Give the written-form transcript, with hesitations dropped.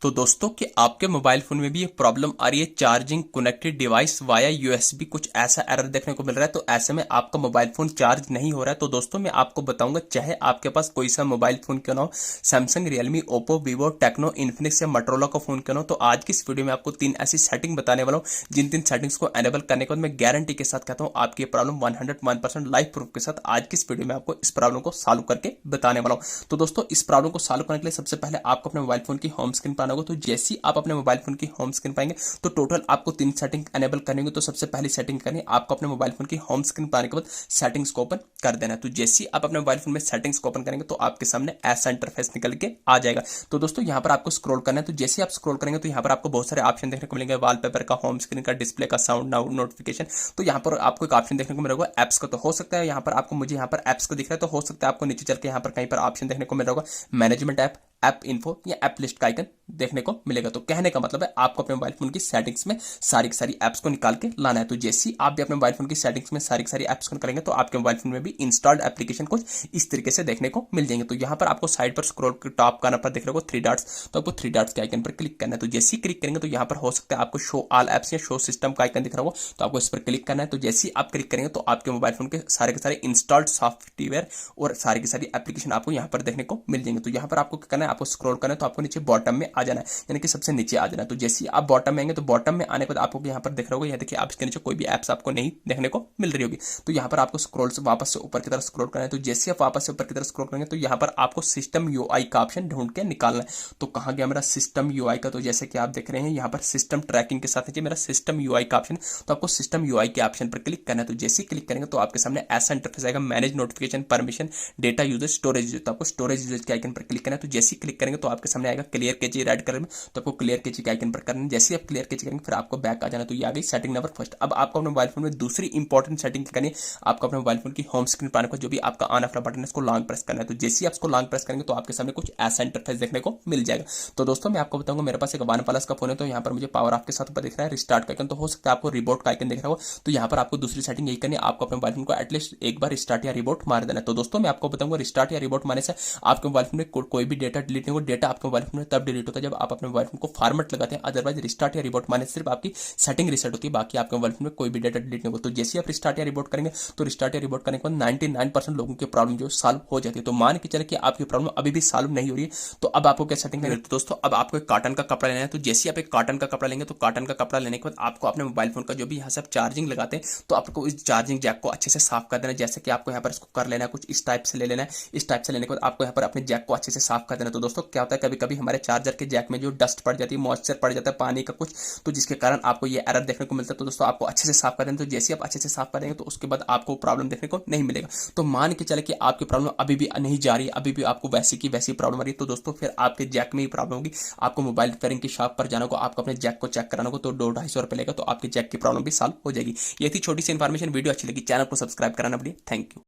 तो दोस्तों कि आपके मोबाइल फोन में भी ये प्रॉब्लम आ रही है, charging connected device via USB कुछ ऐसा एरर देखने को मिल रहा है। तो ऐसे में आपका मोबाइल फोन चार्ज नहीं हो रहा है। तो दोस्तों मैं आपको बताऊंगा, चाहे आपके पास कोई सा मोबाइल फोन क्यों ना हो, Samsung, Realme, Oppo, Vivo, Tecno, Infinix या मोटोरोला का फोन क्यों ना हो, तो आज की इस वीडियो में आपको 3 ऐसी सेटिंग बताने वाला हूं, जिन 3 सेटिंग्स को एनेबल करने के बाद मैं गारंटी के साथ कहता हूं आपकी ये प्रॉब्लम 101% लाइव प्रूफ के साथ आज की इस वीडियो में आपको इस प्रॉब्लम को सॉल्व करके बताने वाला हूं। तो दोस्तों इस प्रॉब्लम को सॉल्व करने के लिए सबसे पहले आपको अपने मोबाइल फोन की होम स्क्रीन पर आना होगा। तो जैसे ही आप अपने मोबाइल फोन की होम स्क्रीन पाएंगे तो टोटल आपको 3 सेटिंग एनेबल करनी होगी। तो सबसे पहली सेटिंग करनी है, आपको अपने मोबाइल फोन की होम स्क्रीन पर आने के बाद सेटिंग्स को ओपन कर देना है। तो जैसे ही आप अपने मोबाइल फोन में सेटिंग्स को ओपन करेंगे तो आपके सामने ऐसा इंटरफेस निकल के आ जाएगा। तो दोस्तों यहाँ पर आपको स्क्रॉल करना है। तो जैसे आप स्क्रॉल करेंगे तो यहाँ पर आपको बहुत सारे ऑप्शन देखने को मिलेंगे, वॉलपेपर का, होम स्क्रीन का, डिस्प्ले का, साउंड, नोटिफिकेशन। तो यहाँ पर आपको एक ऑप्शन देखने को मिलेगा एप्स का। तो हो सकता है यहाँ पर आपको, मुझे यहाँ पर एप्स का दिख रहा है, तो हो सकता है आपको नीचे चल के यहाँ पर कहीं पर ऑप्शन देखने को मिल रहा होगा मैनेजमेंट ऐप, ऐप इन्फो या ऐप लिस्ट का आइकन देखने को मिलेगा। तो कहने का मतलब है आपको अपने मोबाइल फोन की सेटिंग्स में सारी की सारी एप्स को निकाल के लाना है। तो जैसे ही आप भी अपने मोबाइल फोन की सेटिंग्स में सारी की सारी एप्स को करेंगे तो आपके मोबाइल फोन में भी इंस्टॉल्ड एप्लीकेशन कुछ इस तरीके से देखने को मिल जाएंगे। तो यहाँ पर आपको साइड पर स्क्रॉल टॉप करना पर देख रहे हो 3 डॉट्स, तो आपको 3 डॉट्स के आइकन पर क्लिक करना है। तो जैसे ही क्लिक करेंगे तो यहाँ पर हो सकता है आपको शो ऑल एप्स या शो सिस्टम का आइकन दिख रहा हो, तो आपको इस पर क्लिक करना है। तो जैसे ही आप क्लिक करेंगे तो आपके मोबाइल फोन के सारे इंस्टॉल्ड सॉफ्टवेयर और सारी की सारी एप्लीकेशन आपको यहाँ पर देखने को मिल जाएंगे। तो यहाँ पर आपको क्या करना है, आपको स्क्रॉल करना है, तो आपको नीचे बॉटम में आ जाना है, यानी कि सबसे नीचे आ जाना है। तो जैसे ही आप बॉटम में आएंगे तो बॉटम में आने के बाद आपको यहाँ पर दिख रहा होगा, यहाँ देखिए आप इसके नीचे कोई भी एप्स आपको नहीं देखने को मिल रही होगी। तो यहाँ पर आपको स्क्रॉल से वापस से ऊपर की तरफ स्क्रॉल करना है। तो जैसे आप वापस से ऊपर की तरफ स्क्रॉल करेंगे तो यहाँ पर आपको सिस्टम यूआई का ऑप्शन ढूंढ के निकालना है। तो कहाँ गया मेरा सिस्टम यूआई का, तो जैसे कि आप देख रहे हैं यहाँ पर सिस्टम ट्रैकिंग के साथ मेरा सिस्टम यूआई का ऑप्शन, तो आपको सिस्टम यूआई के ऑप्शन पर क्लिक करना है। तो जैसे ही क्लिक करेंगे तो आपके सामने ऐसा इंटरफेस आएगा, manage notification, permission, data usage, storage usage. तो आपको स्टोरेज यूजेज के आइकन पर क्लिक करना है। तो जैसे ही क्लिक करेंगे तो आपके सामने आएगा क्लियर केजी रेड कलर में, तो आपको क्लियर केजी के आइकन पर करना है। जैसे ही आप क्लियर केजी करेंगे फिर आपको बैक आ जाना। तो ये आ गई सेटिंग नंबर फर्स्ट। अब आपको अपने मोबाइल फोन में दूसरी इंपॉर्टेंट सेटिंग करनी है, आपको अपने मोबाइल फोन की होम स्क्रीन पर आने को जो भी आपका ऑन ऑफ बटन है इसको लॉन्ग प्रेस करना है। तो जैसे ही आप इसको लॉन्ग प्रेस करेंगे तो आपके सामने कुछ ऐसा इंटरफेस देखने को मिल जाएगा। तो दोस्तों मैं आपको बताऊंगा, मेरे पास एक वन प्लस का फोन है, तो यहाँ पर मुझे पावर ऑफ के साथ ऊपर दिख रहा है रिस्टार्ट का आइकन, तो हो सकता है आपको रिबोट का आइकन दिख रहा हो। तो यहाँ पर आपको दूसरी सेटिंग यही करनी है, आपको अपने मोबाइल फोन को एटलीस्ट एक बार रिस्टार्ट या रिबोट मार देना है। तो दोस्तों मैं आपको बताऊंगा रिस्टार्ट या रिबोट मारने से आपके मोबाइल फोन में कोई भी डेटा डिलीट नहीं होगा। डेटा आपके मोबाइल फोन में तब डिलीट होता है जब आप अपने मोबाइल फोन को फॉर्मेट लगाते हैं, अदरवाइज रिस्टार्ट या रिबोट मारने से सिर्फ आपकी सेटिंग रिसेट होती है, बाकी आपके मोबाइल फोन में कोई भी डेटा डिलीट नहीं होगा। तो जैसे आप रिस्टार्ट या रिबोट करेंगे तो रिस्टार्ट या रिबोट करने के बाद 99% लोगों की प्रॉब्लम जो सॉल्व हो जाती है। तो मान के चले कि आपकी प्रॉब्लम अभी भी सॉल्व नहीं हो रही है, तो अब आपको क्या सेटिंग करनी है। तो दोस्तों अब आपको एक कॉटन का कपड़ा लेना है। तो जैसे आप एक कॉटन का कपड़ा लेंगे तो कॉटन का कपड़ा लेने के बाद आपको अपने मोबाइल फोन का जो भी यहाँ से आप चार्जिंग लगाते हैं तो आपको इस चार्जिंग जैक को अच्छे से साफ कर देना है। जैसे कि आपको यहाँ पर इसको कर लेना है, कुछ इस टाइप से ले लेना है। इस टाइप से लेने के बाद आपको यहाँ पर अपने जैक को अच्छे से साफ कर देना है। तो दोस्तों क्या होता है, कभी कभी हमारे चार्जर के जैक में जो डस्ट पड़ जाती है, मॉइस्चर पड़ जाता है पानी का कुछ, तो जिसके कारण आपको ये एरर देखने को मिलता है। तो दोस्तों आपको अच्छे से साफ कर देना। तो जैसे आप अच्छे से साफ करेंगे तो उसके बाद आपको प्रॉब्लम देखने को नहीं मिलेगा। तो मान के चले कि आपकी प्रॉब्लम अभी भी नहीं जा रही है, अभी भी आपको वैसी की वैसी प्रॉब्लम आ रही है, तो दोस्तों फिर आपके जैक में ही प्रॉब्लम होगी। आपको मोबाइल रिपेयरिंग की शॉप पर जाना होगा, आपको अपने जैक को चेक कराना होगा, तो 200-250 रुपए लेगा, तो आपके जैक की प्रॉब्लम भी सॉल्व हो जाएगी। ये थी छोटी सी इन्फॉर्मेशन। वीडियो अच्छी लगी, चैनल को सब्सक्राइब कराना पड़ेगा। Thank you.